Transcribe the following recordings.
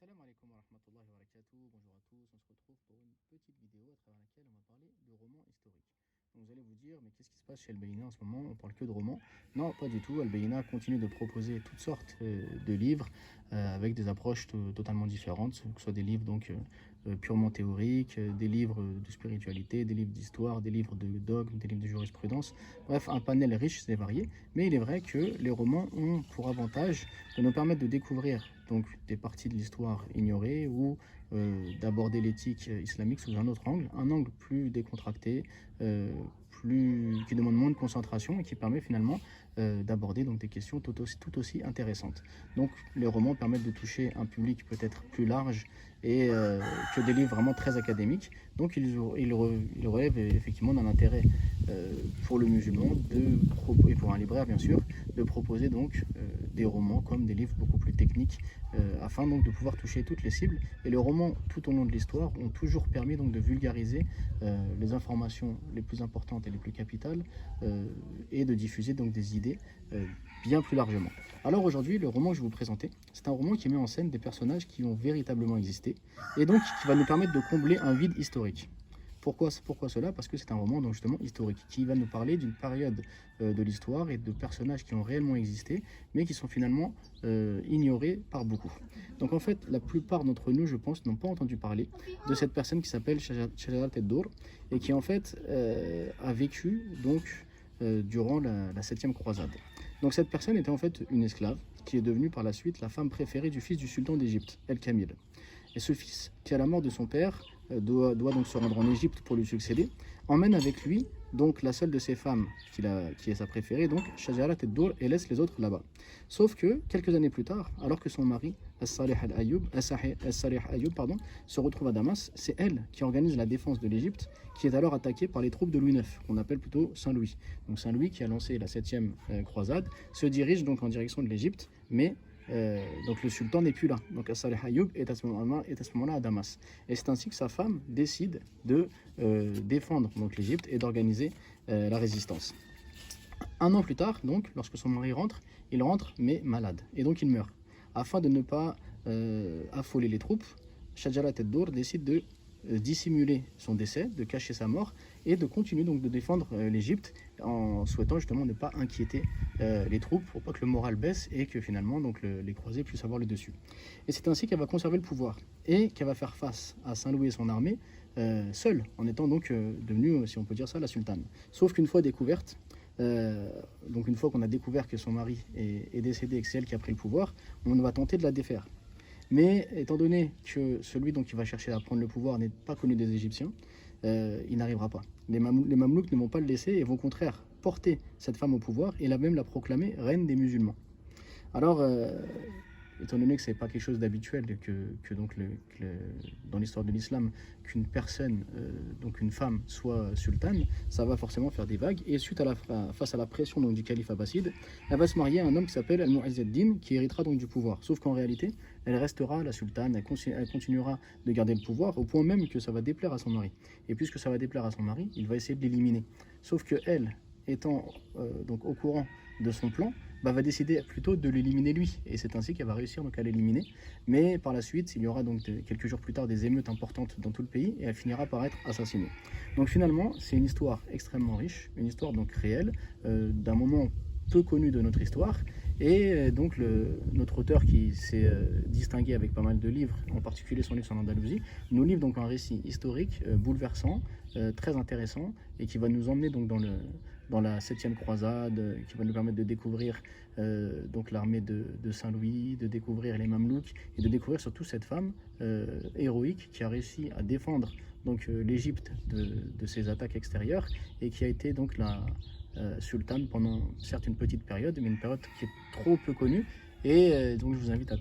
Assalamu alaikum wa rahmatullahi wa barakatuh. Bonjour à tous. On se retrouve pour une petite vidéo à travers laquelle on va parler de romans historiques. Donc vous allez vous dire, mais qu'est-ce qui se passe chez Al-Bayyinah en ce moment? On parle que de romans? Non, pas du tout. Al-Bayyinah continue de proposer toutes sortes de livres avec des approches totalement différentes, que ce soit des livres purement théoriques, des livres de spiritualité, des livres d'histoire, des livres de dogme, des livres de jurisprudence. Bref, un panel riche et varié. Mais il est vrai que les romans ont pour avantage de nous permettre de découvrir donc des parties de l'histoire ignorées ou d'aborder l'éthique islamique sous un angle plus décontracté, qui demande moins de concentration et qui permet finalement d'aborder donc des questions tout aussi intéressantes. Donc les romans permettent de toucher un public peut-être plus large et que des livres vraiment très académiques. Donc ils relèvent effectivement d'un intérêt pour le musulman et pour un libraire bien sûr de proposer donc des romans comme des livres beaucoup plus techniques afin donc de pouvoir toucher toutes les cibles. Et les romans tout au long de l'histoire ont toujours permis donc de vulgariser les informations les plus importantes et les plus capitales et de diffuser donc des idées bien plus largement. Alors aujourd'hui, le roman que je vais vous présenter, c'est un roman qui met en scène des personnages qui ont véritablement existé et donc qui va nous permettre de combler un vide historique. Pourquoi cela? Parce que c'est un roman donc justement historique qui va nous parler d'une période de l'histoire et de personnages qui ont réellement existé mais qui sont finalement ignorés par beaucoup. Donc en fait, la plupart d'entre nous, je pense, n'ont pas entendu parler de cette personne qui s'appelle Shajarat ad-Dur et qui en fait a vécu donc durant la 7e croisade. Donc cette personne était en fait une esclave qui est devenue par la suite la femme préférée du fils du sultan d'Égypte, El-Kamil. Et ce fils, qui à la mort de son père, doit donc se rendre en Égypte pour lui succéder, emmène avec lui donc la seule de ses femmes qui est sa préférée, donc Shajarat ad-Dur, et laisse les autres là-bas. Sauf que quelques années plus tard, alors que son mari As-Salih Ayyub se retrouve à Damas, c'est elle qui organise la défense de l'Égypte, qui est alors attaquée par les troupes de Louis IX, qu'on appelle plutôt Saint-Louis. Donc Saint-Louis, qui a lancé la 7e croisade, se dirige donc en direction de l'Égypte, mais donc le sultan n'est plus là. Donc As-Salih Ayyub est à ce moment-là à Damas. Et c'est ainsi que sa femme décide de défendre donc l'Égypte et d'organiser la résistance. Un an plus tard, donc, lorsque son mari rentre, il rentre mais malade. Et donc il meurt. Afin de ne pas affoler les troupes, Shajarat ad-Dur décide de dissimuler son décès, de cacher sa mort et de continuer donc de défendre l'Égypte en souhaitant justement ne pas inquiéter les troupes pour pas que le moral baisse et que finalement donc les croisés puissent avoir le dessus. Et c'est ainsi qu'elle va conserver le pouvoir et qu'elle va faire face à Saint-Louis et son armée seule, en étant donc devenue, si on peut dire ça, la sultane. Sauf qu'une fois découverte, donc une fois qu'on a découvert que son mari est décédé et que c'est elle qui a pris le pouvoir, on va tenter de la défaire. Mais étant donné que celui qui va chercher à prendre le pouvoir n'est pas connu des Égyptiens, il n'arrivera pas. Les Mamelouks ne vont pas le laisser et vont au contraire porter cette femme au pouvoir et même la proclamer reine des musulmans. Alors, étant donné que ce n'est pas quelque chose d'habituel dans l'histoire de l'islam qu'une personne, donc une femme, soit sultane, ça va forcément faire des vagues. Et face à la pression du calife abbasside, elle va se marier à un homme qui s'appelle Al-Mu'izz ad-Din, qui héritera donc du pouvoir. Sauf qu'en réalité, elle restera la sultane, elle continuera de garder le pouvoir, au point même que ça va déplaire à son mari. Et puisque ça va déplaire à son mari, il va essayer de l'éliminer. Sauf que elle, étant donc au courant de son plan, va décider plutôt de l'éliminer lui. Et c'est ainsi qu'elle va réussir donc à l'éliminer. Mais par la suite, il y aura donc quelques jours plus tard des émeutes importantes dans tout le pays et elle finira par être assassinée. Donc finalement, c'est une histoire extrêmement riche, une histoire donc réelle, d'un moment peu connu de notre histoire. Et donc notre auteur qui s'est distingué avec pas mal de livres, en particulier son livre sur l'Andalousie, nous livre donc un récit historique bouleversant, très intéressant et qui va nous emmener donc dans la 7e croisade, qui va nous permettre de découvrir donc l'armée de Saint-Louis, de découvrir les Mamelouks et de découvrir surtout cette femme héroïque qui a réussi à défendre donc l'Égypte de ses attaques extérieures et qui a été donc la sultane pendant certes une petite période, mais une période qui est trop peu connue. Et donc je vous invite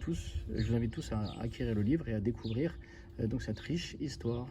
tous à acquérir le livre et à découvrir donc cette riche histoire.